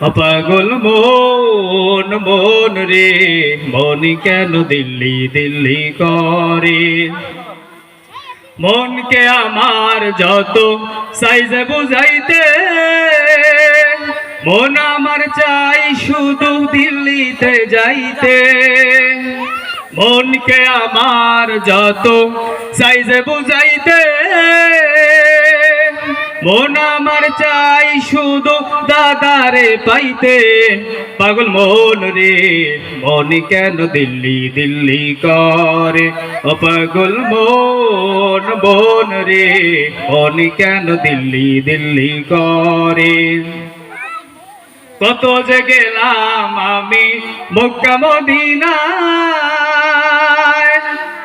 পাগল মন মন রে মন কেন দিল্লি দিল্লি করে মনকে আমার যত সাইজে বুঝাইতে মন আমার চাই শুধু দিল্লিতে যাইতে মনকে আমার যত সাইজে বুঝাইতে মন আমার চাই শুধু দাদারে পাইতে পাগল মন রে মন কেন দিল্লি দিল্লি করে ও পাগল মন মন রে মন কেন দিল্লি দিল্লি করে কত যে গেলাম আমি মক্কা মদিনায়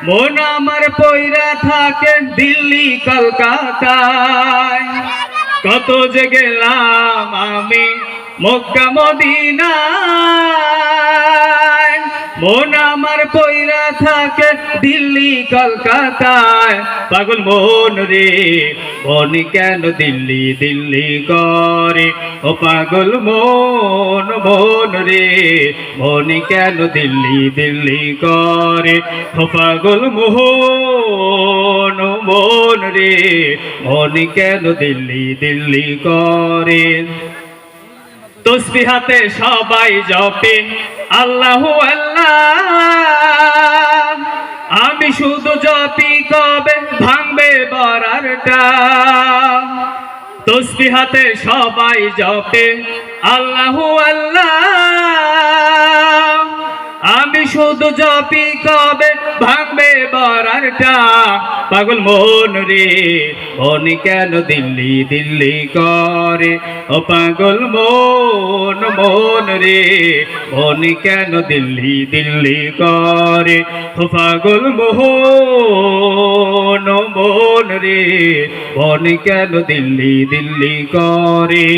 মন আমার পয়রা থাকে দিল্লি কলকাতায় কত যে গেলাম আমি মক্কা মদিনায় মন আমার পয়রা থাকে দিল্লি কলকাতায় পাগল মন রে মন কেন দিল্লি দিল্লি করে ও পাগল মন মন রে মন কেন দিল্লি দিল্লি করে ও পাগল মন মন রে মন কেন দিল্লি দিল্লি করে তসবিহ হাতে সবাই জপে আল্লাহু আল্লাহ আমি শুধু জপি কবে ভাঙবে বরারটা তসবিহ হাতে সবাই জপে আল্লাহু আল্লাহ আমি শুধু জপি কবে ভাঙবে বরারটা পাগল মন রে মন কেন দিল্লি দিল্লি করে ও পাগল মন মন রে মন কেন দিল্লি দিল্লি করে ও পাগল মন মন রে মন কেন দিল্লি দিল্লি করে।